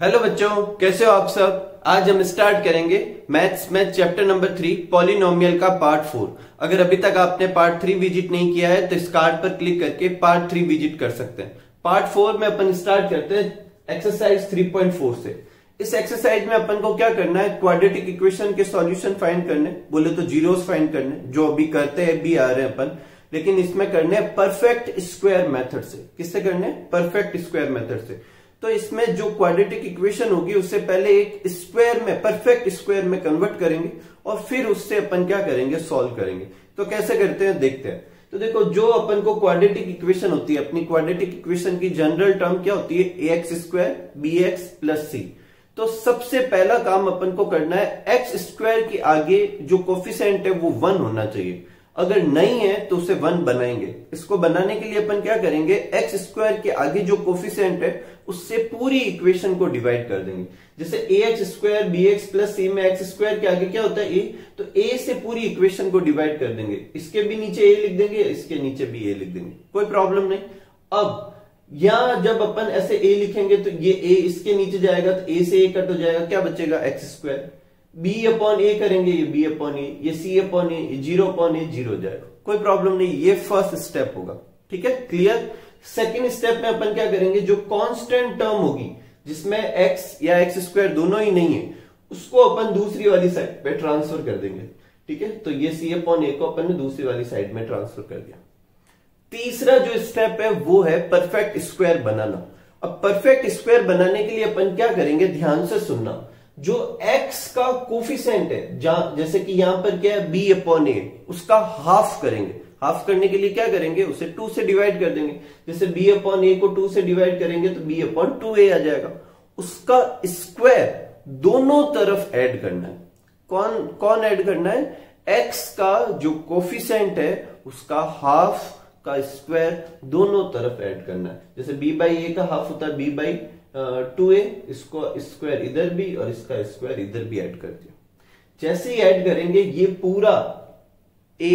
Hello बच्चों, कैसे हो आप सब। आज हम स्टार्ट करेंगे मैथ्स में चैप्टर नंबर 3 पॉलिनोमियल का पार्ट 4। अगर अभी तक आपने पार्ट 3 विजिट नहीं किया है तो इस कार्ड पर क्लिक करके पार्ट 3 विजिट कर सकते हैं। पार्ट 4 में अपन स्टार्ट करते हैं एक्सरसाइज 3.4 से। इस एक्सरसाइज में अपन को क्या करना है, क्वाड्रेटिक इक्वेशन के सॉल्यूशन फाइंड करने, बोले तो जीरोस फाइंड करने, जो अभी करते हैं भी आ रहे हैं अपन, लेकिन इसमें करने हैं परफेक्ट स्क्वायर मेथड से। किससे करने? परफेक्ट स्क्वायर मेथड से। तो इसमें जो क्वाड्रेटिक इक्वेशन होगी उससे पहले एक स्क्वायर में, परफेक्ट स्क्वायर में कन्वर्ट करेंगे और फिर उससे अपन क्या करेंगे, सॉल्व करेंगे। तो कैसे करते हैं देखते हैं। तो देखो, जो अपन को क्वाड्रेटिक इक्वेशन होती है, अपनी क्वाड्रेटिक इक्वेशन की जनरल टर्म क्या होती है, ax square bx plus c। तो सबसे पहला काम अपन को करना है, एक्स स्क्वायर के आगे जो कोफिशिएंट है वो 1 होना चाहिए। अगर नहीं है तो उसे 1 बनाएंगे। इसको बनाने के लिए अपन क्या करेंगे, एक्स स्क्वायर के आगे जो कोफिशिएंट है उससे पूरी इक्वेशन को डिवाइड कर देंगे। जैसे ax square bx plus c में एक्स स्क्वायर के आगे क्या होता है, a, तो a से पूरी इक्वेशन को डिवाइड कर देंगे। इसके भी नीचे a लिख देंगे, इसके नीचे भी a लिख देंगे, कोई प्रॉब्लम नहीं। अब यहां जब अपन ऐसे a लिखेंगे तो ये a इसके नीचे जाएगा, तो a से a कट हो जाएगा, क्या बचेगा, x square. b upon a करेंगे, ये b अपॉन a, ये c अपॉन a, ये 0 अपॉन a, 0 हो जाएगा, कोई प्रॉब्लम नहीं। ये फर्स्ट स्टेप होगा, ठीक है, क्लियर। सेकेंड स्टेप में अपन क्या करेंगे, जो कांस्टेंट टर्म होगी जिसमें x या एक्स स्क्वायर दोनों ही नहीं है, उसको अपन दूसरी वाली साइड पे ट्रांसफर कर देंगे, ठीक है। तो ये c अपॉन a को अपन ने दूसरी वाली साइड में ट्रांसफर कर दिया। तीसरा जो स्टेप है वो है परफेक्ट स्क्वायर बनाना। अब परफेक्ट स्क्वायर बनाने के लिए अपन क्या करेंगे, ध्यान से सुनना। जो x का कोफिशिएंट है, जैसे कि यहां पर क्या है, b अपॉन a, उसका हाफ करेंगे। हाफ करने के लिए क्या करेंगे, उसे 2 से डिवाइड कर देंगे। जैसे b अपॉन a को 2 से डिवाइड करेंगे तो b अपॉन 2a आ जाएगा। उसका स्क्वायर दोनों तरफ ऐड करना है। कौन कौन ऐड करना है, x का जो कोफिशिएंट है उसका हाफ का स्क्वायर दोनों तरफ ऐड करना है। जैसे b बाई a का हाफ होता है b बाई 2a, इसको स्क्वायर इधर भी और इसका स्क्वायर इधर भी ऐड कर दिया। जैसे ही ऐड करेंगे ये पूरा a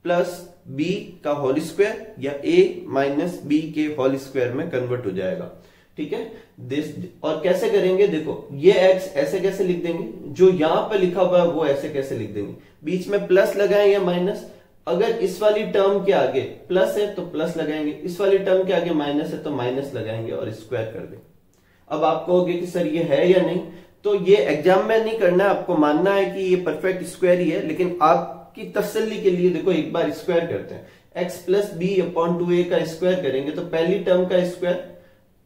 प्लस b का होल स्क्वायर या a माइनस b के होल स्क्वायर में कन्वर्ट हो जाएगा, ठीक है। और कैसे करेंगे, देखो ये x ऐसे कैसे लिख देंगे, जो यहां पर लिखा हुआ है वो ऐसे कैसे लिख देंगे, बीच में प्लस लगाएं या माइनस। अगर इस वाली टर्म के आगे प्लस है तो प्लस लगाएंगे, इस वाली टर्म के आगे माइनस है तो माइनस लगाएंगे और स्क्वायर कर देंगे। अब आप कहोगे कि सर ये है या नहीं, तो ये एग्जाम में नहीं करना है, आपको मानना है कि ये परफेक्ट स्क्वायर ही है, लेकिन आपकी तसल्ली के लिए देखो एक बार स्क्वायर करते हैं। x plus B upon 2a का स्क्वायर करेंगे तो पहली टर्म का स्क्वायर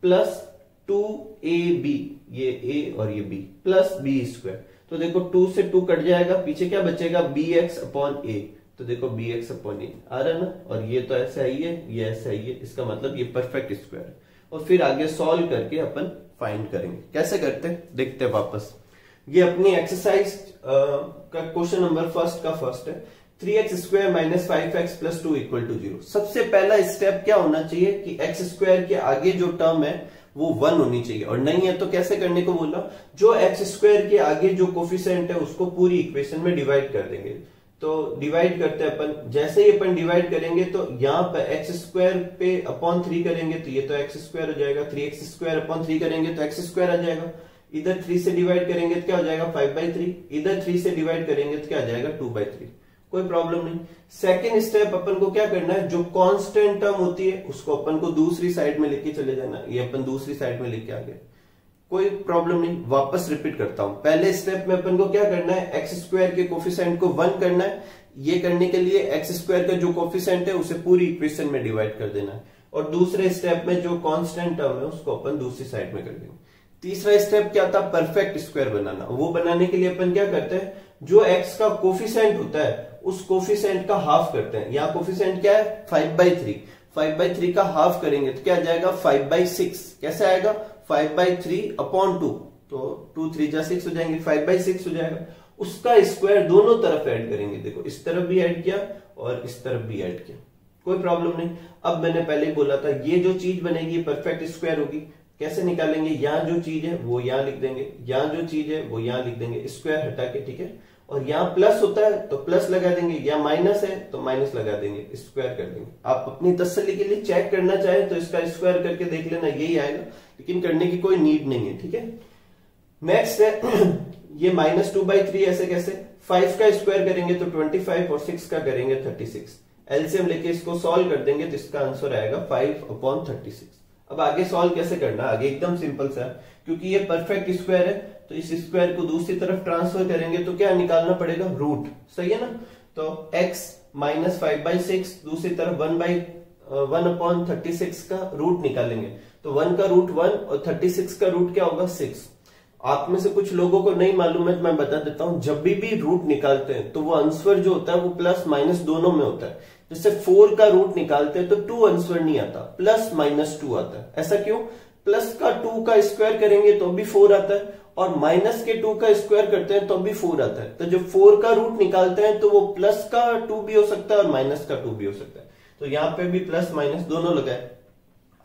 प्लस 2ab, ये a और ये b, प्लस b स्क्वायर। तो देखो 2 से 2 कट जाएगा, पीछे क्या बचेगा, bx अपॉन a। तो देखो bx अपॉन a आ रहा है ना, और ये तो ऐसा ही है, ये ऐसा ही है, इसका मतलब ये परफेक्ट स्क्वायर है। और फिर आगे सॉल्व करके अपन फाइंड करेंगे। कैसे करते हैं देखते हैं वापस। ये अपनी एक्सरसाइज का क्वेश्चन नंबर फर्स्ट का फर्स्ट है, 3x square minus 5x plus 2 equal to 0। सबसे पहला स्टेप क्या होना चाहिए कि x स्क्वायर के आगे जो टर्म है वो 1 होनी चाहिए, और नहीं है तो कैसे करने को बोला, जो x स्क्वायर के आगे जो कोफिशिएंट है उसको पूरी इक्वेशन में डिवाइड कर देंगे। तो डिवाइड करते हैं अपन, जैसे ही अपन डिवाइड करेंगे तो यहाँ पर एक्स स्क्वायर पे अपॉन 3 करेंगे तो ये तो एक्स स्क्वायर हो जाएगा, 3x स्क्वायर अपॉन 3 करेंगे तो एक्स स्क्वायर आ जाएगा। इधर 3 से डिवाइड करेंगे तो क्या हो जाएगा, 5/3। इधर 3 से डिवाइड करेंगे तो क्या आ जाएगा, 2/3, कोई प्रॉब्लम नहीं। सेकेंड स्टेप अपन को क्या करना है, जो कांस्टेंट टर्म होती है उसको अपन को दूसरी साइड में लेके चले जाना। ये अपन दूसरी साइड में लेके आ गए, कोई प्रॉब्लम नहीं। वापस रिपीट करता हूं, पहले स्टेप में अपन को क्या करना है, एक्स स्क्वायर के कोफिशिएंट को 1 करना है। ये करने के लिए एक्स स्क्वायर का जो कोफिशिएंट है उसे पूरी इक्वेशन में डिवाइड कर देना है, और दूसरे स्टेप में जो कांस्टेंट टर्म है उसको अपन दूसरी साइड में कर देंगे। तीसरा स्टेप क्या था, परफेक्ट स्क्वायर बनाना। वो बनाने के लिए अपन क्या करते हैं, जो एक्स का कोफिशिएंट होता है उस कोफिशिएंट का हाफ करते हैं। यहाँ कोफिशिएंट क्या है, 5/3, 5/3 का हाफ करेंगे तो क्या आ जाएगा, 5/6। कैसे आएगा, 5/3 अपॉन 2, तो 2 3 जा 6 हो जाएंगे, 5/6 हो जाएगा। उसका स्क्वायर दोनों तरफ ऐड करेंगे, देखो इस तरफ भी ऐड किया और इस तरफ भी ऐड किया, कोई प्रॉब्लम नहीं। अब मैंने पहले ही बोला था ये जो चीज बनेगी परफेक्ट स्क्वायर होगी। कैसे निकालेंगे, यहां जो चीज है वो यहां लिख देंगे, यहां जो चीज है वो यहां लिख देंगे, स्क्वायर हटा के, ठीक है। और यहाँ प्लस होता है तो प्लस लगा देंगे, या माइनस है तो माइनस लगा देंगे, स्क्वायर कर देंगे। आप अपनी तसल्ली के लिए चेक करना चाहे तो इसका स्क्वायर करके देख लेना, यही आएगा। लेकिन करने की कोई नीड नहीं है, ठीक है। नेक्स्ट है ये -2/3 ऐसे कैसे, 5 का स्क्वायर करेंगे तो 25 और 6 का करेंगे 36, एलसीएम लेके इसको सॉल्व कर देंगे तो इसका आंसर आएगा 5/36। अब आगे सॉल्व कैसे करना, आगे एकदम सिंपल सा, क्योंकि ये परफेक्ट स्क्वायर है तो इस स्क्वायर को दूसरी तरफ ट्रांसफर करेंगे तो क्या निकालना पड़ेगा, रूट, सही है ना। तो x -5/6 दूसरी तरफ 1/36 का रूट निकालेंगे, तो 1 का रूट 1 और 36 का रूट क्या होगा, 6। आप में से कुछ लोगों को नहीं मालूम है तो मैं बता देता हूं, जब भी रूट निकालते हैं तो वो आंसर जो होता है वो प्लस माइनस दोनों में होता है। जैसे 4 का रूट निकालते हैं तो 2 आंसर नहीं आता, +-2 आता है। ऐसा क्यों, प्लस का 2 का स्क्वायर करेंगे तो भी 4 आता है और माइनस के 2 का स्क्वायर करते हैं तो भी 4 आता है। तो जब 4 का रूट निकालते हैं तो वो प्लस का 2 भी हो सकता है और माइनस का 2 भी हो सकता है। तो यहाँ पे भी प्लस माइनस दोनों लगाए।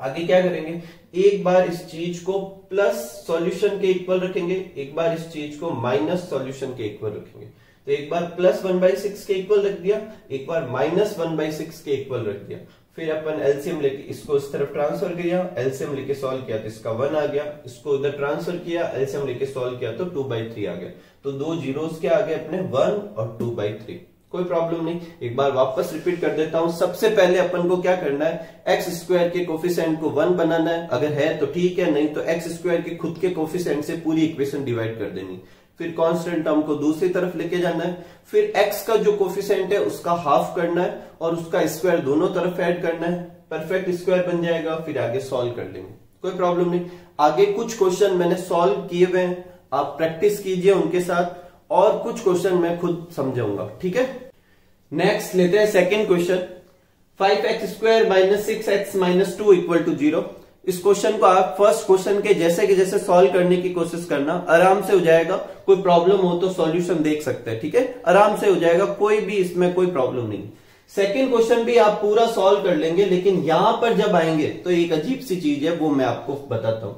आगे क्या करेंगे, एक बार इस चीज को प्लस सॉल्यूशन के इक्वल रखेंगे, एक बार इस चीज को माइनस सॉल्यूशन के इक्वल रखेंगे। तो एक बार +1/6 के इक्वल रख दिया, एक बार -1/6 के इक्वल रख दिया। फिर अपन एलसीएम लेके इसको इस तरफ ट्रांसफर किया, एलसीएम लेके सॉल्व किया तो इसका 1 आ गया, इसको इधर ट्रांसफर किया, एलसीएम लेके सॉल्व किया तो 2/3 आ गया। तो दो जीरोस क्या आ गए अपने, 1 और 2/3। कोई प्रॉब्लम नहीं, एक बार वापस रिपीट कर देता हूं। सबसे पहले अपन को क्या करना है, एक्स स्क्वायर के कोफिशिएंट को 1 बनाना है, अगर है तो ठीक है, नहीं तो एक्स स्क्वायर के खुद के कोफिशिएंट से पूरी इक्वेशन डिवाइड कर देनी। फिर कांस्टेंट टर्म को दूसरी तरफ लेके जाना है, फिर एक्स का जो कोफिशिएंट है उसका हाफ करना है और उसका स्क्वायर दोनों तरफ ऐड करना है, परफेक्ट स्क्वायर बन जाएगा। फिर आगे सॉल्व कर लेंगे, कोई प्रॉब्लम नहीं। आगे कुछ क्वेश्चन मैंने सॉल्व किए हुए हैं, आप प्रैक्टिस कीजिए उनके साथ, और कुछ क्वेश्चन मैं खुद समझाऊंगा, ठीक है। नेक्स्ट लेते हैं सेकंड क्वेश्चन, 5x² - 6x - 2 = 0। इस क्वेश्चन को आप फर्स्ट क्वेश्चन के जैसे कि जैसे सॉल्व करने की कोशिश करना, आराम से हो जाएगा। कोई प्रॉब्लम हो तो सॉल्यूशन देख सकते हैं, ठीक है, आराम से हो जाएगा, कोई भी इसमें कोई प्रॉब्लम नहीं। सेकंड क्वेश्चन भी आप पूरा सॉल्व कर लेंगे, लेकिन यहां पर जब आएंगे तो एक अजीब सी चीज है, वो मैं आपको बताता हूं।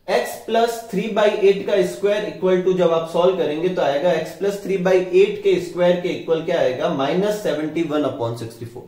x + 3/8 का स्क्वायर इक्वल टू, जब आप सॉल्व करेंगे तो आएगा x + 3/8 के स्क्वायर के इक्वल क्या आएगा, -71/64।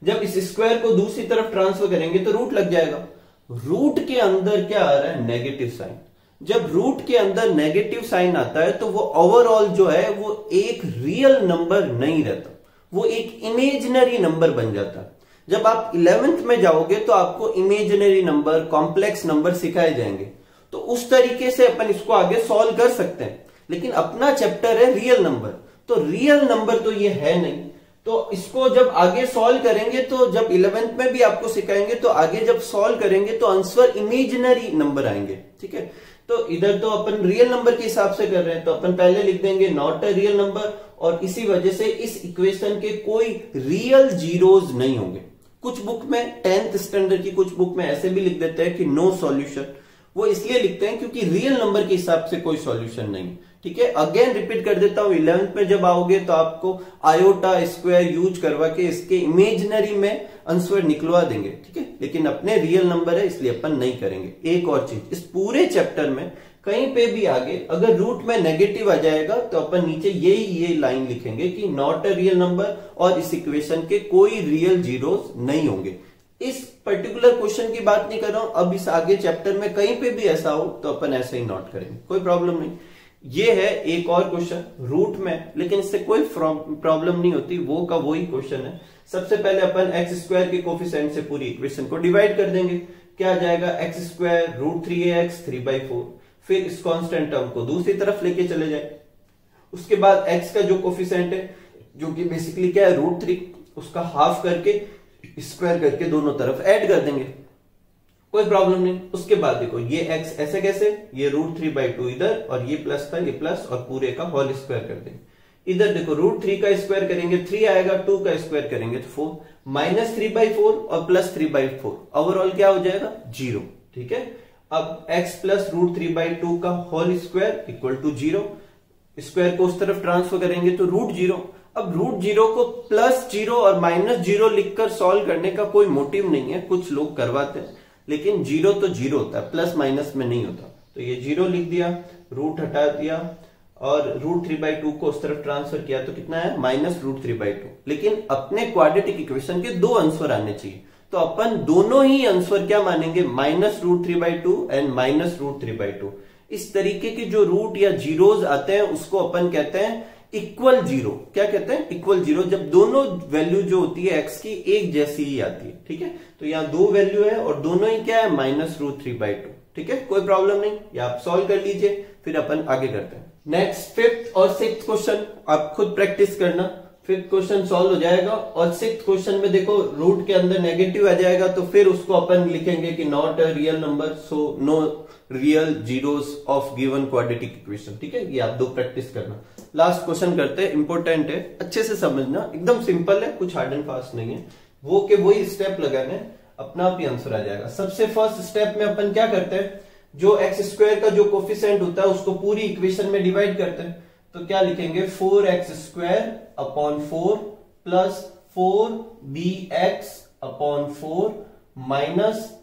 जब इस स्क्वायर को दूसरी तरफ ट्रांसफर करेंगे तो रूट लग जाएगा। रूट के अंदर क्या आ रहा है, नेगेटिव साइन। जब रूट के अंदर नेगेटिव साइन आता है तो वो ओवरऑल जो है वो एक रियल नंबर नहीं रहता, वो एक इमेजिनरी नंबर बन जाता है। जब आप 11th में जाओगे तो आपको इमेजिनरी नंबर, कॉम्प्लेक्स नंबर सिखाए जाएंगे, तो उस तरीके से अपन इसको आगे सॉल्व कर सकते हैं। लेकिन अपना चैप्टर है रियल नंबर, तो रियल नंबर तो ये है नहीं। तो इसको जब आगे सॉल्व करेंगे, तो जब 11th में भी आपको सिखाएंगे तो आगे जब सॉल्व करेंगे तो आंसर इमेजिनरी नंबर आएंगे, ठीक है। तो इधर तो अपन रियल नंबर के हिसाब से कर रहे हैं, तो अपन पहले लिख देंगे नॉट अ रियल नंबर, और इसी वजह से इस इक्वेशन के कोई रियल जीरोज नहीं होंगे। कुछ बुक में 10th स्टैंडर्ड की कुछ बुक में ऐसे भी लिख देते हैं कि नो सॉल्यूशन, वो इसलिए लिखते हैं क्योंकि रियल नंबर के हिसाब से कोई सॉल्यूशन नहीं, ठीक है। अगेन रिपीट कर देता हूं, 11th में जब आओगे तो आपको आयोटा स्क्वायर यूज करवा के इसके इमेजिनरी में आंसर निकलवा देंगे, ठीक है। लेकिन अपने रियल नंबर है इसलिए अपन नहीं करेंगे। एक और चीज, इस पूरे चैप्टर में कहीं पे भी आगे अगर रूट में नेगेटिव आ जाएगा तो अपन नीचे ये लाइन लिखेंगे कि नॉट अ रियल नंबर, और इस इक्वेशन के कोई रियल जीरोस नहीं होंगे। इस पर्टिकुलर क्वेश्चन की बात नहीं कर रहा हूं, अब इस आगे चैप्टर में कहीं पे भी ऐसा हो तो अपन ऐसे ही नोट करेंगे, कोई प्रॉब्लम नहीं। ये है एक और क्वेश्चन रूट में, लेकिन इससे कोई प्रॉब्लम नहीं होती, वो का वही क्वेश्चन है। सबसे पहले अपन x² के कोफिशिएंट से पूरी इक्वेशन को डिवाइड कर देंगे। क्या आ जाएगा, x² √3ax 3/4। फिर इस कांस्टेंट टर्म को दूसरी तरफ लेके चले जाए। उसके बाद x का जो कोफिशिएंट है, जो कि बेसिकली क्या है √3, उसका हाफ करके स्क्वायर करके दोनों तरफ ऐड कर देंगे, कोई प्रॉब्लम नहीं। उसके बाद देखो ये x ऐसे कैसे, ये √3/2 इधर, और ये प्लस था, ये प्लस, और पूरे का होल स्क्वायर कर देंगे। इधर देखो √3 का स्क्वायर करेंगे 3 आएगा, 2 का स्क्वायर करेंगे तो 4, -3/4 और +3/4, ओवरऑल क्या हो जाएगा 0, ठीक है। अब x + √3/2 का whole square equal to 0, square को उस तरफ ट्रांसफर करेंगे तो √0। अब √0 को +0 और -0 लिखकर सॉल्व करने का कोई मोटिव नहीं है, कुछ लोग करवाते हैं, लेकिन 0 तो 0 होता है, प्लस माइनस में नहीं होता। तो ये 0 लिख दिया, रूट हटा दिया, और √3/2 को उस तरफ ट्रांसफर किया तो कितना है, -√3/2। लेकिन अपने क्वाड्रेटिक इक्वेशन के दो आंसर आने चाहिए, तो अपन दोनों ही आंसर क्या मानेंगे, -√3/2 एंड -√3/2। इस तरीके के जो रूट या जीरोज आते हैं उसको अपन कहते हैं इक्वल जीरो। क्या कहते हैं, इक्वल जीरो, जब दोनों वैल्यू जो होती है एक्स की एक जैसी ही आती है। ठीक है, तो यहाँ दो वैल्यू है और दोनों ही क्या है, -√3/2। ठीक है, कोई प्रॉब्लम नहीं, ये आप सॉल्व कर लीजिए, फिर अपन आगे करते हैं। नेक्स्ट फिफ्थ और सिक्स्थ क्वेश्चन आप खुद प्रैक्टिस करना। फिफ्थ क्वेश्चन सॉल्व हो जाएगा और सिक्स्थ क्वेश्चन में देखो रूट के अंदर नेगेटिव आ जाएगा, तो फिर उसको अपन लिखेंगे कि not a real number, so no real zeros of given quadratic equation. ठीक है, ये आप दो प्रैक्टिस करना। लास्ट क्वेश्चन करते हैं, इंपॉर्टेंट है, अच्छे से समझना, एकदम सिंपल है, कुछ हार्ड एंड फास्ट नहीं है, वो के वही स्टेप लगाने, अपना आप ही आंसर आ जाएगा। सबसे फर्स्ट स्टेप में अपन क्या करते हैं, जो x² का जो कोफिशिएंट होता है उसको पूरी इक्वेशन में डिवाइड करते हैं। तो क्या लिखेंगे, 4x² / 4 plus 4bx/4 minus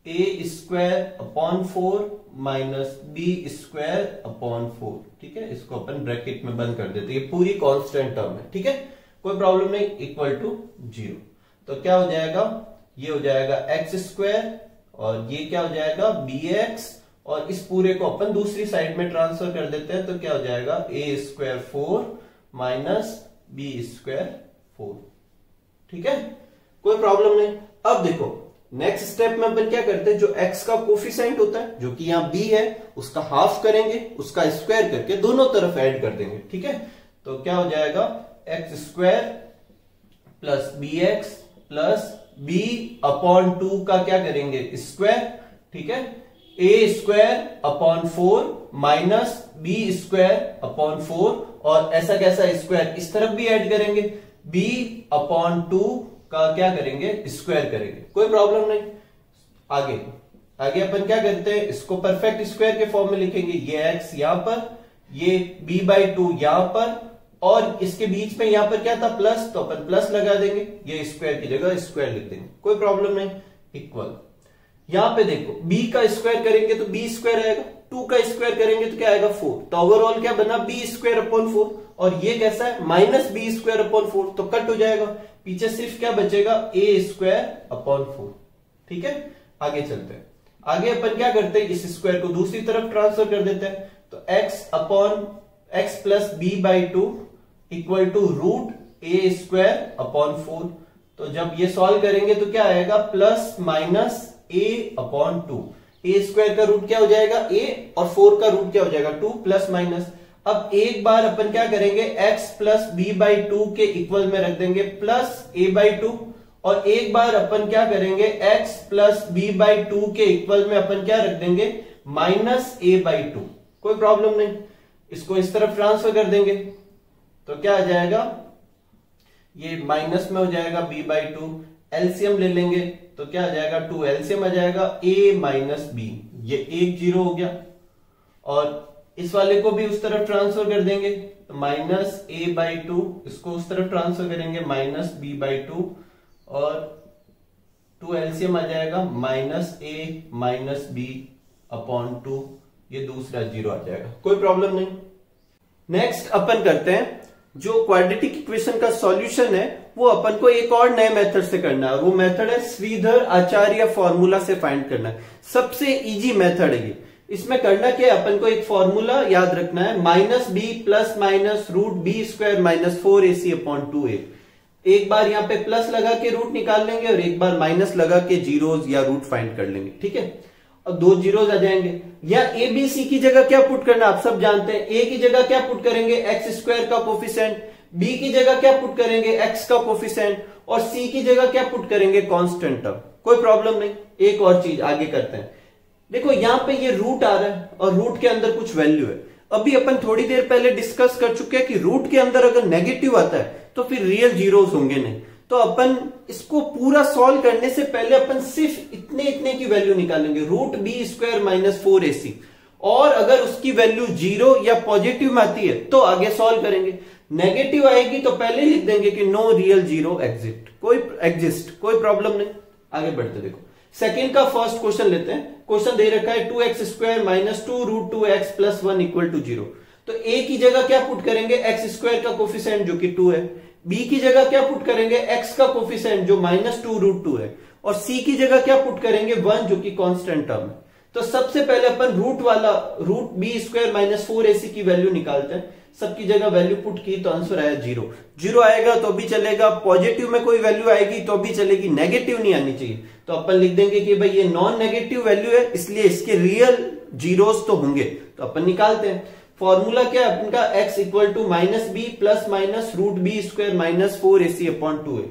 a²/4 minus b²/4। ठीक है, इसको अपन ब्रैकेट में बंद कर देते हैं, ये पूरी कांस्टेंट टर्म है। ठीक है, कोई प्रॉब्लम नहीं, इक्वल टू 0। तो क्या हो जाएगा, ये हो जाएगा x² और ये क्या हो जाएगा bx, और इस पूरे को अपन दूसरी साइड में ट्रांसफर कर देते हैं, तो क्या हो जाएगा a²4 माइनस b²4। ठीक है, कोई प्रॉब्लम नहीं। अब देखो नेक्स्ट स्टेप में अपन क्या करते हैं, जो x का कोफिशिएंट होता है जो कि यहाँ b है, उसका हाफ करेंगे, उसका स्क्वायर करके दोनों तरफ ऐड कर देंगे। ठीक है, तो क्या हो जाएगा x² plus bx plus b/2 का क्या करेंगे, स्क्वायर। ठीक है, a²/4 माइनस b²/4, और ऐसा कैसा स्क्वायर, इस तरफ भी ऐड करेंगे, b/2 का क्या करेंगे, स्क्वायर करेंगे, कोई प्रॉब्लम नहीं। आगे आगे अपन क्या करते हैं, इसको परफेक्ट स्क्वायर के फॉर्म में लिखेंगे, ये x यहां पर, ये b/2 यहां पर, और इसके बीच में यहां पर क्या था, प्लस, तो अपन प्लस लगा देंगे, ये स्क्वायर की जगह स्क्वायर लिख देंगे, कोई प्रॉब्लम नहीं। इक्वल, यहां पे देखो b का स्क्वायर करेंगे तो b² आएगा, 2 का स्क्वायर करेंगे तो क्या आएगा 4, तो ओवरऑल क्या बना b²/4, और ये कैसा है -b²/4, तो कट हो जाएगा, पीछे सिर्फ क्या बचेगा a²/4। ठीक है, आगे चलते हैं। आगे अपन क्या करते हैं, इस स्क्वायर को दूसरी तरफ ट्रांसफर कर देते हैं, तो x plus b/2 equal to √a²/4। तो जब ये सॉल्व करेंगे तो क्या आएगा, प्लस माइनस a/2। a² का रूट क्या हो जाएगा a, और 4 का रूट क्या हो जाएगा 2, प्लस माइनस। अब एक बार अपन क्या करेंगे, x प्लस b/2 के इक्वल में रख देंगे प्लस a/2, और एक बार अपन क्या करेंगे, x प्लस b/2 के इक्वल में अपन क्या रख देंगे, माइनस a/2, कोई प्रॉब्लम नहीं। इसको इस तरफ ट्रांसफर कर देंगे तो क्या आ जाएगा, ये माइनस में हो जाएगा b/2, एलसीएम ले लेंगे तो क्या आ जाएगा 2, एलसीएम आ जाएगा a माइनस b, ये 1 0 हो गया, और इस वाले को भी उस तरफ ट्रांसफर कर देंगे तो माइनस a/2, इसको उस तरफ ट्रांसफर करेंगे माइनस b/2, और 2 एलसीएम आ जाएगा माइनस a माइनस b/2, ये दूसरा 0 आ जाएगा, कोई प्रॉब्लम नहीं। नेक्स्ट अपन करते हैं, जो क्वाड्रेटिक इक्वेशन का सॉल्यूशन है वो अपन को एक और नए मेथड से करना है, वो मेथड है श्रीधर आचार्य फॉर्मूला से फाइंड करना है। सबसे इजी मेथड है ये। इसमें करना क्या है, अपन को एक फॉर्मूला याद रखना है, -b plus minus √b² minus 4ac/2a। एक बार यहाँ पे प्लस लगा के रूट निकाल लेंगे और एक बार माइनस लगा के जीरोस या रूट फाइंड कर लेंगे। ठीक है, अब 2 जीरोस आ जाएंगे। या ABC की जगह क्या पुट करना आप सब जानते हैं, A की जगह क्या पुट करेंगे, x² का कोफिशिएंट, B की जगह क्या पुट करेंगे, x का कोफिशिएंट, और C की जगह क्या पुट करेंगे, कांस्टेंट टर्म, कोई प्रॉब्लम नहीं। एक और चीज आगे करते हैं, देखो यहां पे ये रूट आ रहा है और रूट के अंदर कुछ वैल्यू है। अभी अपन थोड़ी देर पहले डिस्कस कर चुके हैं कि रूट के अंदर अगर नेगेटिव आता है तो फिर रियल जीरोस होंगे नहीं। तो अपन इसको पूरा सॉल्व करने से पहले अपन सिर्फ इतने इतने की वैल्यू निकालेंगे, √b² माइनस 4ac, और अगर उसकी वैल्यू 0 या पॉजिटिव में आती है तो आगे सॉल्व करेंगे। नेगेटिव आएगी तो पहले लिख देंगे कि नो रियल जीरो एग्जिस्ट, कोई प्रॉब्लम नहीं। आगे बढ़ते देखो, सेकंड का फर्स्ट क्वेश्चन लेते हैं। क्वेश्चन दे रखा है 2x² minus 2√2x plus 1 equal to 0। तो a की जगह क्या पुट करेंगे, x² का कोफिशिएंट जो कि 2 है। b की जगह क्या पुट करेंगे, x का कोफिशिएंट जो -2√2 है, और सी की जगह क्या पुट करेंगे 1 जो कि कांस्टेंट टर्म है। तो सबसे पहले अपन रूट वाला root b square minus 4ac की वैल्यू निकालते हैं। सबकी जगह वैल्यू पुट की तो आंसर आया 0। 0 आएगा तो भी चलेगा, पॉजिटिव में कोई वैल्यू आएगी तो भी चलेगी, नेगेटिव नहीं आनी चाहिए। तो अपन लिख देंगे कि भाई ये नॉन नेगेटिव वैल्यू है इसलिए इसके रियल जीरोस तो होंगे, तो अपन निकालते हैं। फॉर्मूला क्या है अपन का, x equal to minus b plus minus root b square minus 4ac upon 2 है।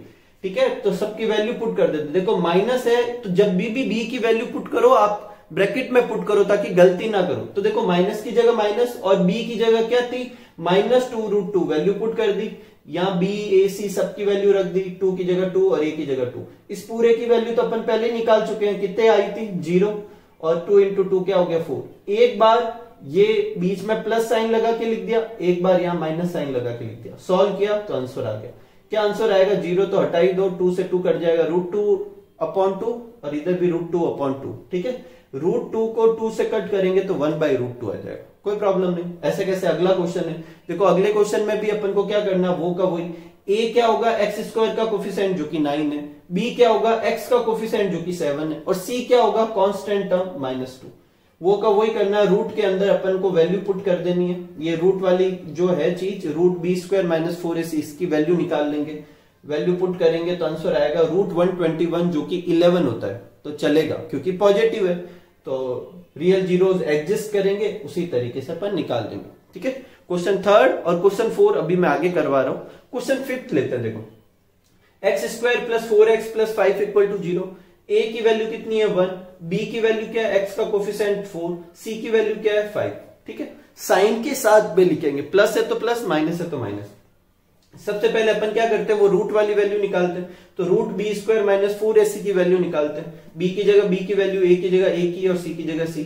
ठीक है, तो सबकी वैल्यू पुट कर देते। देखो माइनस है तो जब भी बी की वैल्यू पुट करो आप ब्रैकेट में पुट करो ताकि गलती ना करो। तो देखो माइनस की जगह माइनस और बी की जगह क्या थी -2√2 वैल्यू पुट कर दी। यहाँ बी ए सी सबकी वैल्यू रख दी, 2 की जगह 2 और a की जगह 2। इस पूरे की वैल्यू तो अपन पहले निकाल चुके हैं, कितने आई थी 0 और 2 इंटू 2 क्या हो गया 4। एक बार ये बीच में प्लस साइन लगा के लिख दिया, एक बार यहाँ माइनस साइन लगा के लिख दिया। सॉल्व किया तो आंसर आ गया। क्या आंसर आएगा 0 तो हटा ही दो, 2 से 2 कट जाएगा √2 अपॉन 2 और इधर भी √2 अपॉन 2। ठीक है, √2 को 2 से कट करेंगे तो 1/√2 आ जाएगा, कोई प्रॉब्लम नहीं। ऐसे कैसे, अगला क्वेश्चन है। देखो अगले क्वेश्चन में भी अपन को क्या करना, वो का वही। a क्या होगा x स्क्वायर का कोफिशिएंट जो कि 9 है, b क्या होगा x का कोफिशिएंट जो कि 7 है और c क्या होगा कांस्टेंट टर्म -2। वो का वही करना है, रूट के अंदर अपन को वैल्यू पुट कर देनी है। ये रूट वाली जो है चीज root b square minus 4ac इसकी वैल्यू निकाल लेंगे। वैल्यू पुट करेंगे तो आंसर आएगा √121 जो कि 11 होता है, तो चलेगा क्योंकि पॉजिटिव है। तो रियल जीरोस एग्जिस्ट करेंगे उसी तरीके से अपन निकाल देंगे। ठीक है, क्वेश्चन 3 और क्वेश्चन 4 अभी मैं आगे करवा रहा हूं। क्वेश्चन 5 लेते हैं। देखो x square plus 4x plus 5 equal to 0। a की वैल्यू कितनी है 1, b की वैल्यू क्या है x का कोफिशिएंट 4, c की वैल्यू क्या है 5। ठीक है, साइन के साथ में लिखेंगे, प्लस है तो प्लस, माइनस है तो माइनस। सबसे पहले अपन क्या करते हैं, वो रूट वाली वैल्यू निकालते हैं। तो root b square minus 4ac की वैल्यू निकालते हैं। b की जगह b की वैल्यू, a की जगह a की और c की जगह c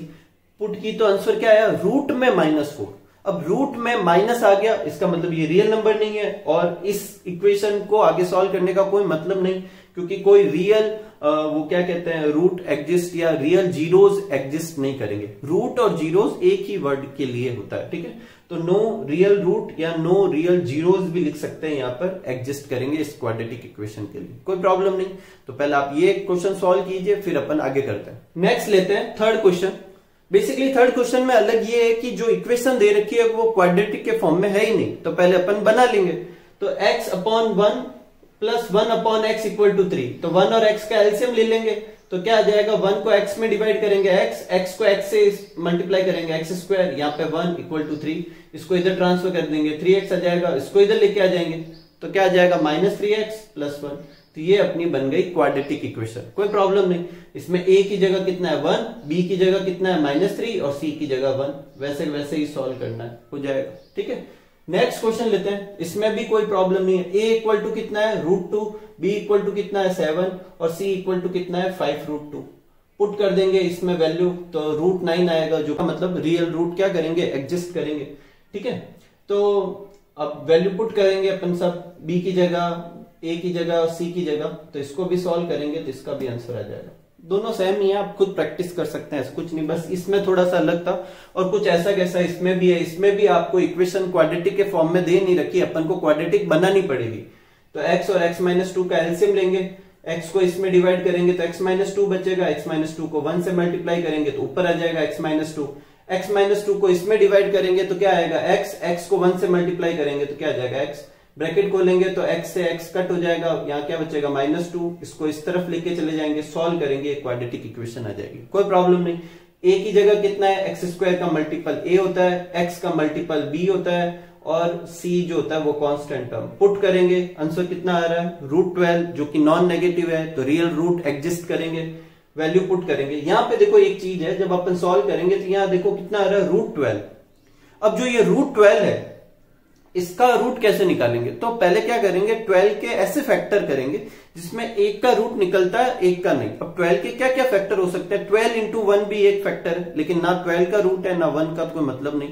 पुट की तो आंसर क्या आया, रूट में -4। अब रूट में माइनस आ गया, इसका मतलब ये रियल नंबर नहीं है और इस इक्वेशन को आगे सॉल्व करने का कोई मतलब नहीं, क्योंकि कोई रियल वो क्या कहते हैं रूट एग्जिस्ट या रियल जीरोस एग्जिस्ट नहीं करेंगे। रूट और जीरोस एक ही वर्ड के लिए होता है। ठीक है, तो नो रियल रूट या नो रियल जीरोस भी लिख सकते हैं, यहाँ पर एग्जिस्ट करेंगे इस क्वाड्रेटिक इक्वेशन के लिए, कोई प्रॉब्लम नहीं। तो पहले आप ये क्वेश्चन सॉल्व कीजिए फिर अपन आगे करते हैं। नेक्स्ट लेते हैं third question. Basically third question में अलग ये है कि जो इक्वेशन दे रखी है वो क्वाड्रेटिक के फॉर्म में है ही नहीं, तो पहले अपन बना लेंगे। तो x upon 1 plus 1 upon x equal to 3, तो 1 और x का एलसीएम ले लेंगे तो क्या आ जाएगा, 1 को x में डिवाइड करेंगे x को x से मल्टीप्लाई करेंगे x स्क्वायर, यहाँ पे 1 इक्वल टू 3, इसको इधर ट्रांसफर कर देंगे 3x आ जाएगा, इसको इधर लेके आ जाएंगे तो क्या आ जाएगा -3x प्लस 1। तो ये अपनी बन गई क्वाड्रेटिक इक्वेशन, कोई प्रॉब्लम नहीं। इसमें a की जगह कितना है 1, b की जगह कितना है -3 और c की जगह 1, वैसे वैसे ही सॉल्व करना है, हो जाएगा। ठीक है, नेक्स्ट क्वेश्चन लेते हैं। इसमें भी कोई प्रॉब्लम नहीं है। a इक्वल टू कितना है √2, b इक्वल टू कितना है 7 और c इक्वल टू कितना है 5√2। पुट कर देंगे इसमें वैल्यू तो √9 आएगा, जो का मतलब रियल रूट क्या करेंगे, एग्जिस्ट करेंगे। ठीक है, तो अब वैल्यू पुट करेंगे अपन सब, b की जगह, a की जगह और c की जगह, तो इसको भी सॉल्व करेंगे तो इसका भी आंसर आ जाएगा। दोनों सेम ही है, आप खुद प्रैक्टिस कर सकते हैं, ऐसा कुछ नहीं, बस इसमें थोड़ा सा अलग था और कुछ ऐसा कैसा इसमें भी है। इसमें भी आपको इक्वेशन क्वाड्रेटिक के फॉर्म में दे नहीं रखी, अपन को क्वाड्रेटिक बनानी पड़ेगी। तो x और x-2 का एलसीएम लेंगे, x को इसमें डिवाइड करेंगे तो x-2 बचेगा, x-2 को 1 से मल्टीप्लाई करेंगे तो ऊपर आ जाएगा x-2, x-2 को इसमें डिवाइड करेंगे तो क्या आएगा x को 1 से मल्टीप्लाई करेंगे तो क्या आ जाएगा x, ब्रैकेट खोलेंगे तो x से x कट हो जाएगा, यहाँ क्या बचेगा -2, इसको इस तरफ लेके चले जाएंगे, सॉल्व करेंगे, क्वाड्रेटिक इक्वेशन आ जाएगी, कोई प्रॉब्लम नहीं। a की जगह कितना है, x स्क्वायर का मल्टीपल a होता है, x का मल्टीपल b होता है और c जो होता है वो कांस्टेंट टर्म। पुट करेंगे, आंसर कितना आ रहा है √12 जो कि नॉन नेगेटिव है, तो रियल रूट एग्जिस्ट करेंगे, वैल्यू पुट करेंगे। यहाँ पे देखो एक चीज है, जब अपन सॉल्व करेंगे तो यहाँ देखो कितना आ रहा है √12। अब जो ये √12 है इसका रूट कैसे निकालेंगे, तो पहले क्या करेंगे 12 के ऐसे फैक्टर करेंगे जिसमें एक का रूट निकलता है एक का नहीं। अब 12 के क्या क्या फैक्टर हो सकते हैं, 12 इंटू 1 भी एक फैक्टर है, लेकिन ना 12 का रूट है ना 1 का, तो कोई मतलब नहीं।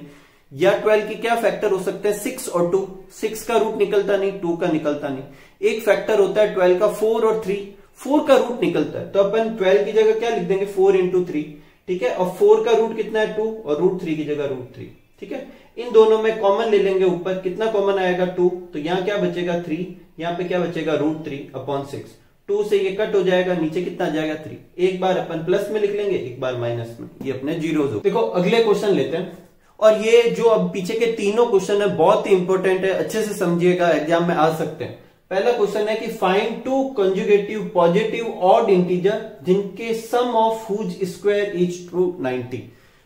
या 12 की क्या फैक्टर हो सकते हैं 6 और 2, 6 का रूट निकलता नहीं, 2 का निकलता नहीं। एक फैक्टर होता है 12 का 4 और 3, 4 का रूट निकलता है, तो अपन 12 की जगह क्या लिख देंगे 4 इंटू 3। ठीक है, और 4 का रूट कितना है 2 और √3 की जगह √3। ठीक है, इन दोनों में कॉमन ले लेंगे, ऊपर कितना कॉमन आएगा 2, तो यहाँ क्या बचेगा 3, यहाँ पे क्या बचेगा √3 अपॉन 6। 2 से ये कट हो जाएगा, नीचे कितना आ जाएगा 3। एक बार अपन प्लस में लिख लेंगे, एक बार माइनस में, ये अपने जीरोज हो। देखो अगले क्वेश्चन लेते हैं, और ये जो अब पीछे के तीनों क्वेश्चन है बहुत ही इंपॉर्टेंट है, अच्छे से समझिएगा, एग्जाम में आ सकते हैं। पहला क्वेश्चन है कि find two consecutive positive odd integer जिनके sum of whose square is two 90।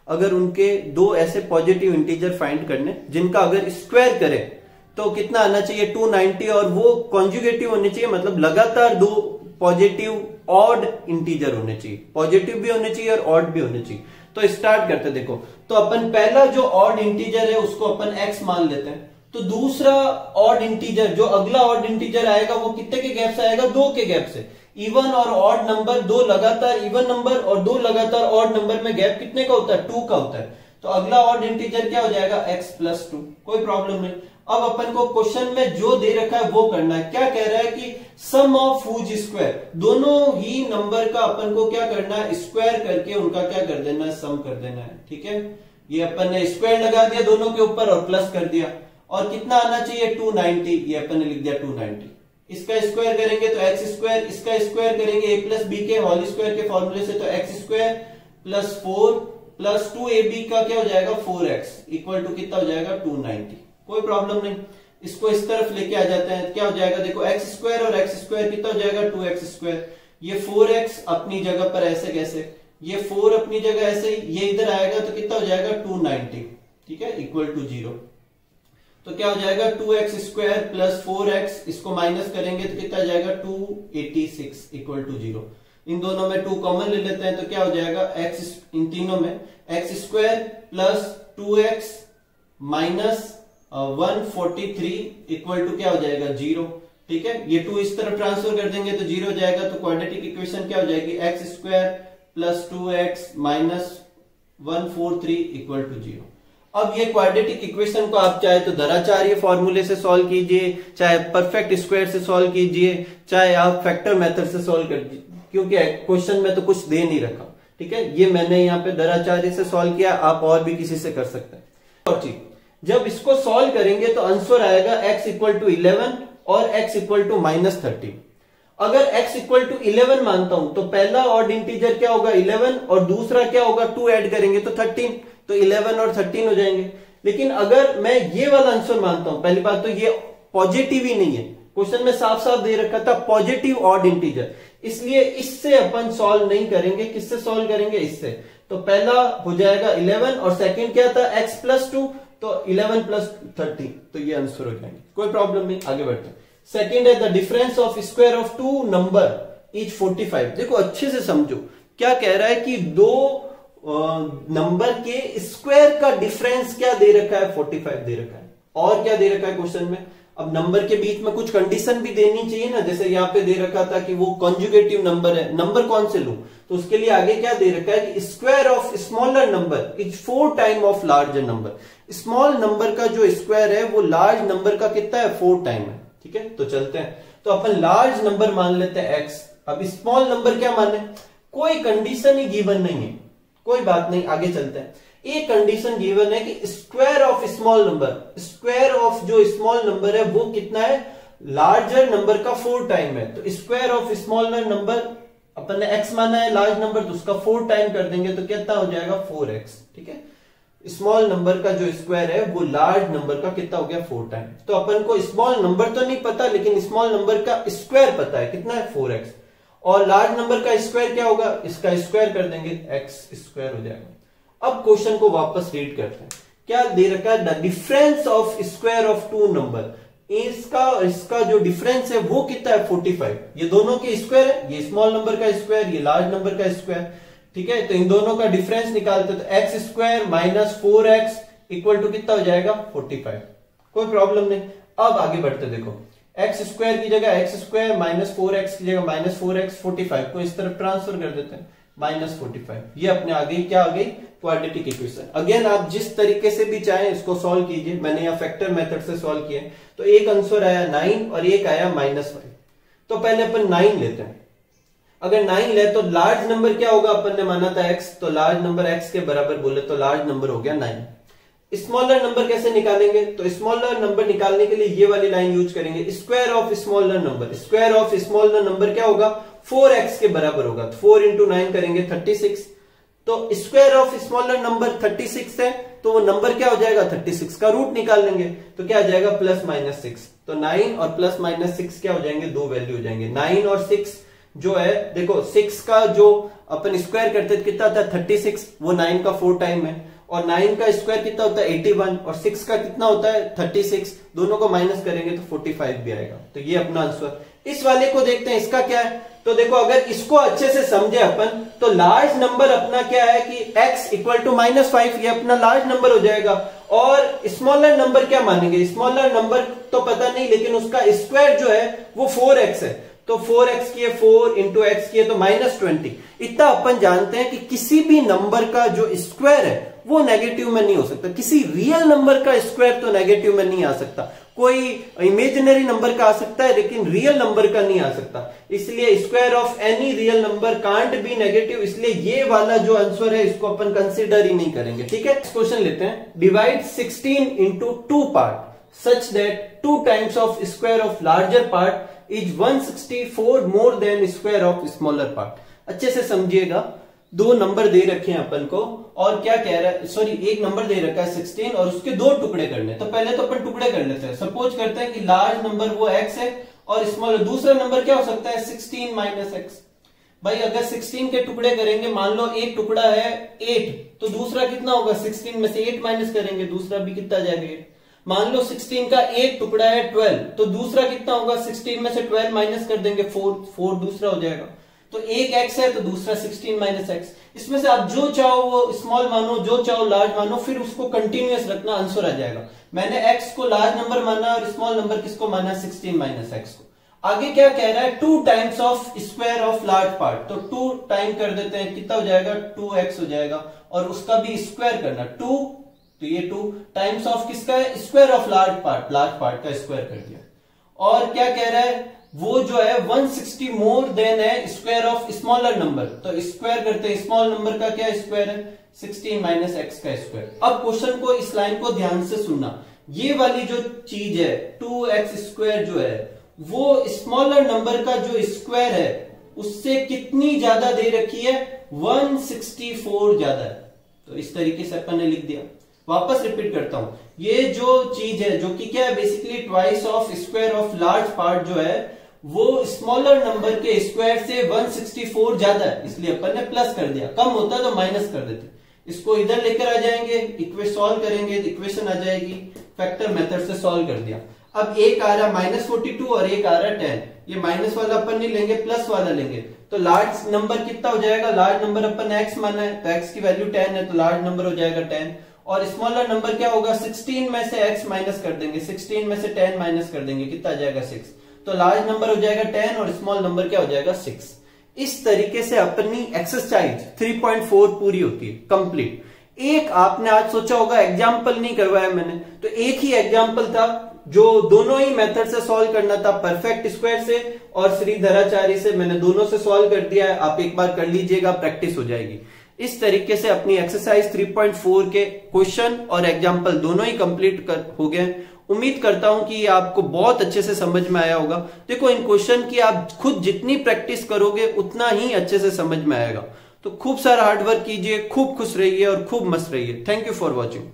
अगर उनके दो ऐसे पॉजिटिव इंटीजर फाइंड करने जिनका अगर स्क्वायर करें तो कितना आना चाहिए 290, और वो कॉन्जुगेटिव होने चाहिए, मतलब लगातार दो पॉजिटिव ऑड इंटीजर होने चाहिए, पॉजिटिव भी होने चाहिए और ऑड भी होने चाहिए। तो स्टार्ट करते देखो, तो अपन पहला जो ऑड इंटीजर है उसको अपन x मान लेते हैं, तो दूसरा ऑड इंटीजर जो अगला ऑड इंटीजर आएगा वो कितने के गैप से आएगा, 2 के गैप से। इवन और ऑड नंबर, दो लगातार इवन नंबर और दो लगातार ऑड नंबर में गैप कितने का होता है, 2 का होता है। तो अगला ऑड इंटीजर क्या हो जाएगा, x+2, कोई प्रॉब्लम नहीं। अब अपन को क्वेश्चन में जो दे रखा है वो करना है। क्या कह रहा है कि सम ऑफ हुज स्क्वायर, दोनों ही नंबर का अपन को क्या करना है, स्क्वायर करके उनका क्या कर देना है, सम कर देना है। ठीक है, ये अपन ने स्क्वायर लगा दिया दोनों के ऊपर और प्लस कर दिया, और कितना आना चाहिए 290, ये अपन ने लिख दिया 290। इसका स्क्वायर करेंगे तो एक्स स्क्वायर, इसका स्क्वायर करेंगे a प्लस बी के होल स्क्वायर के फॉर्मूले से, तो x square plus 4 plus 2ab का क्या हो जाएगा 4x इक्वल टू कितना हो जाएगा 290। कोई प्रॉब्लम नहीं, इसको इस तरफ लेके आ जाते हैं, क्या हो जाएगा देखो एक्स स्क्वायर और एक्स स्क्वायर कितना हो जाएगा 2x स्क्वायर, ये 4x अपनी जगह पर ऐसे कैसे, ये 4 अपनी जगह ऐसे, ये इधर आएगा तो कितना हो जाएगा 290, ठीक है, इक्वल टू 0। तो क्या हो जाएगा 2x स्क्वायर प्लस 4x, इसको माइनस करेंगे तो कितना हो जाएगा 286 इक्वल टू 0। इन दोनों में 2 कॉमन ले लेते हैं तो क्या हो जाएगा x, इन तीनों में x square plus 2x minus 143 equal to क्या हो जाएगा 0। ठीक है, ये 2 इस तरफ ट्रांसफर कर देंगे तो 0 हो जाएगा, तो क्वाड्रेटिक इक्वेशन क्या हो जाएगी x square plus 2x minus 143 equal to 0। अब ये क्वाड्रेटिक इक्वेशन को आप चाहे तो दराचार्य फॉर्मूले से सॉल्व कीजिए, चाहे परफेक्ट स्क्वायर से सॉल्व कीजिए, चाहे आप फैक्टर मेथड से सॉल्व कर दीजिए, क्योंकि क्वेश्चन में तो कुछ दे नहीं रखा। ठीक है, ये मैंने यहाँ पे दराचार्य से सॉल्व किया, आप और भी किसी से कर सकते हैं। और चीज जब इसको सॉल्व करेंगे तो आंसर आएगा x इक्वल टू 11 और x इक्वल टू -13। अगर x इक्वल टू 11 मानता हूं तो पहला ऑड इंटीजर क्या होगा 11 और दूसरा क्या होगा 2 ऐड करेंगे तो 13, तो 11 और 13 हो जाएंगे। लेकिन अगर मैं ये वाला आंसर मानता हूं, पहली बात तो ये पॉजिटिव ही नहीं है, क्वेश्चन में साफ साफ दे रखा था पॉजिटिव ऑड इंटीजर, इसलिए इससे अपन सॉल्व नहीं करेंगे। किससे सॉल्व करेंगे, इससे। तो पहला हो जाएगा 11 और सेकंड क्या था x+2, तो 11 प्लस 13, तो ये आंसर हो जाएंगे, कोई प्रॉब्लम नहीं। आगे बढ़ते हैं। सेकंड है the difference of square of 2 number is 45। देखो अच्छे से समझो, क्या कह रहा है कि दो नंबर के स्क्वायर का डिफरेंस क्या दे रखा है 45 दे रखा है, और क्या दे रखा है क्वेश्चन में। अब नंबर के बीच में कुछ कंडीशन भी देनी चाहिए ना, जैसे यहाँ पे दे रखा था कि वो कॉन्जुगेटिव नंबर है, नंबर कौन से लूं, तो उसके लिए आगे क्या दे रखा है कि square of smaller number is 4 time of larger number. Small number का जो स्क्वायर है वो लार्ज नंबर का कितना है 4 टाइम है। ठीक है, तो चलते हैं, तो अपन लार्ज नंबर मान लेते हैं x। अब स्मॉल नंबर क्या माने, कोई कंडीशन ही गिवन नहीं है, कोई बात नहीं, आगे चलते हैं। एक कंडीशन गिवन है कि square of small number, square of जो स्मॉल नंबर है वो कितना है लार्जर नंबर का 4 टाइम है। तो स्क्वायर ऑफ स्मॉलर नंबर अपन ने x माना है लार्ज नंबर, तो उसका 4 टाइम कर देंगे तो कितना हो जाएगा 4x। ठीक है, स्मॉल नंबर का जो स्क्वायर है वो लार्ज नंबर का कितना हो गया 4 टाइम। तो अपन को स्मॉल नंबर तो नहीं पता, लेकिन स्मॉल नंबर का स्क्वायर पता है, कितना है 4x, और लार्ज नंबर का स्क्वायर क्या होगा, इसका स्क्वायर कर देंगे x स्क्वायर हो जाएगा। अब क्वेश्चन को वापस रीड करते हैं, क्या दे रखा है the difference of square of 2 number, इसका जो डिफरेंस है वो कितना है 45। ये दोनों के स्क्वायर है, ये स्मॉल नंबर का स्क्वायर, ये लार्ज नंबर का स्क्वायर। ठीक है, तो इन दोनों का डिफरेंस निकालते तो x square minus 4x equal to कितना हो जाएगा 45, कोई प्रॉब्लम नहीं। अब आगे बढ़ते देखो, x स्क्वायर की जगह x स्क्वायर माइनस 4x की जगह माइनस 4x, 45 को इस तरफ ट्रांसफर कर देते हैं -45, ये अपने आ गई, क्या आ गई क्वाड्रेटिक इक्वेशन। अगेन आप जिस तरीके से भी चाहें इसको सॉल्व कीजिए, मैंने यहाँ फैक्टर मेथड से सॉल्व किया, तो एक आंसर आया 9 और एक आया -5। तो पहले अपन 9 लेते हैं। अगर 9 ले तो लार्ज नंबर क्या होगा, अपन ने माना था x, तो लार्ज नंबर x के बराबर बोले तो लार्ज नंबर हो गया 9। स्मॉलर नंबर कैसे निकालेंगे? तो स्मॉलर नंबर निकालने के लिए ये वाली लाइन यूज करेंगे, square of smaller number. Square of smaller number क्या होगा? 4x के बराबर होगा। 4 इंटू 9 करेंगे 36। तो स्क्वायर ऑफ स्मॉलर नंबर 36 है, तो वो नंबर क्या हो जाएगा? 36 का रूट निकाल लेंगे, तो क्या आ जाएगा? Plus minus 6। तो 9 और प्लस माइनस 6 क्या हो जाएंगे? दो वैल्यू हो जाएंगे। 9 और 6 जो है, देखो 6 का जो अपन स्क्वायर करते थे कितना था? 36, वो 9 का 4 टाइम है। और 9 का स्क्वायर कितना होता है? 81। और 6 का कितना होता है? 36। दोनों को माइनस करेंगे तो 45 भी आएगा। तो ये अपना आंसर। इस वाले को देखते हैं, इसका क्या है? तो देखो, अगर इसको अच्छे से समझे अपन, तो लार्ज नंबर अपना क्या है कि x इक्वल टू -5, ये अपना लार्ज नंबर हो जाएगा। और स्मॉलर नंबर क्या मानेंगे? स्मॉलर नंबर तो पता नहीं, लेकिन उसका स्क्वायर जो है वो 4x है। तो 4x की 4 इंटू एक्स की तो -20। इतना अपन जानते हैं कि किसी भी नंबर का जो स्क्वायर है वो नेगेटिव में नहीं हो सकता। किसी रियल नंबर का स्क्वायर तो नेगेटिव में नहीं आ सकता। कोई इमेजिनरी नंबर का आ सकता है, लेकिन रियल नंबर का नहीं आ सकता। इसलिए square of any real number can't be negative. इसलिए ये वाला जो आंसर है इसको अपन कंसीडर ही नहीं करेंगे। ठीक है, क्वेश्चन लेते हैं। Divide 16 into 2 part such that 2 times of square of larger part is 164 more than square of smaller part. अच्छे से समझिएगा, दो नंबर दे रखे हैं अपन को, और क्या कह रहा है, सॉरी एक नंबर दे रखा है 16 और उसके दो टुकड़े करने। तो पहले तो अपन टुकड़े कर लेते हैं। सपोज करते हैं कि लार्ज नंबर वो x है और स्मॉल दूसरा नंबर क्या हो सकता है? 16 माइनस x। भाई अगर 16 के टुकड़े करेंगे, मान लो एक टुकड़ा है 8, तो दूसरा कितना होगा? 16 में से 8 माइनस करेंगे, दूसरा भी कितना जाएगा? 8। मान लो 16 का एक टुकड़ा है 12, तो दूसरा कितना होगा? 16 में से 12 माइनस कर देंगे, 4 दूसरा हो जाएगा। तो एक x है तो दूसरा 16 माइनस एक्स। इसमें से आप जो चाहो वो स्मॉल मानो, जो चाहो लार्ज मानो, फिर उसको कंटिन्यूअस रखना, आंसर आ जाएगा। मैंने x को लार्ज नंबर माना और स्मॉल नंबर किसको माना? 16 माइनस एक्स को। आगे क्या कह रहा है? 2 times of square of large part. तो 2 टाइम कर देते हैं, कितना हो जाएगा? 2x हो जाएगा। और उसका भी स्क्वायर करना 2, तो ये 2 टाइम्स ऑफ किसका है? स्क्वायर ऑफ लार्ज पार्ट का स्क्वायर कर दिया। और क्या कह रहा है? वो जो है 160 मोर देन है स्क्वायर ऑफ स्मॉलर नंबर। तो स्क्वायर करते हैं, स्मॉल नंबर का क्या स्क्वायर है? 16 माइनस एक्स का स्क्वायर। अब क्वेश्चन को, इस लाइन को ध्यान से सुनना। ये वाली जो चीज है 2x स्क्वायर जो है, वो स्मॉलर नंबर का जो स्क्वायर है उससे कितनी ज्यादा दे रखी है? 164 ज्यादा है। तो इस तरीके से अपन ने लिख दिया। वापस रिपीट करता हूं, ये जो चीज है जो कि क्या है? Basically twice of square of large part जो है वो स्मॉलर नंबर के स्क्वायर से 164 ज्यादा है, इसलिए अपन ने प्लस कर दिया। कम होता तो माइनस कर देते। इसको इधर लेकर आ जाएंगे, इक्वेशन सॉल्व करेंगे, इक्वेशन आ जाएगी। फैक्टर मेथड से सॉल्व कर दिया। अब एक आ रहा -42 और एक आ रहा 10। ये माइनस वाला अपन नहीं लेंगे, प्लस वाला लेंगे। तो लार्ज नंबर कितना हो जाएगा? लार्ज नंबर अपन x माना है, तो x की वैल्यू 10 है, तो लार्ज नंबर हो जाएगा 10। और स्मॉलर नंबर क्या होगा? 16 में से x माइनस कर देंगे, 16 में से 10 माइनस कर देंगे, कितना आ जाएगा? 6। तो लार्ज नंबर हो जाएगा 10 और स्मॉल नंबर क्या हो जाएगा? 6। इस तरीके से अपनी एक्सरसाइज 3.4 पूरी होती है, कंप्लीट। एक आपने आज सोचा होगा एग्जाम्पल नहीं करवाया मैंने, तो एक ही एग्जाम्पल था जो दोनों ही मेथड से सॉल्व करना था, परफेक्ट स्क्वायर से और श्रीधराचार्य से। मैंने दोनों से सॉल्व कर दिया है, आप एक बार कर लीजिएगा, प्रैक्टिस हो जाएगी। इस तरीके से अपनी एक्सरसाइज 3.4 के क्वेश्चन और एग्जाम्पल दोनों ही कंप्लीट हो गए। उम्मीद करता हूं कि ये आपको बहुत अच्छे से समझ में आया होगा। देखो, इन क्वेश्चन की आप खुद जितनी प्रैक्टिस करोगे उतना ही अच्छे से समझ में आएगा। तो खूब सारा हार्डवर्क कीजिए, खूब खुश रहिए और खूब मस्त रहिए। Thank you for watching.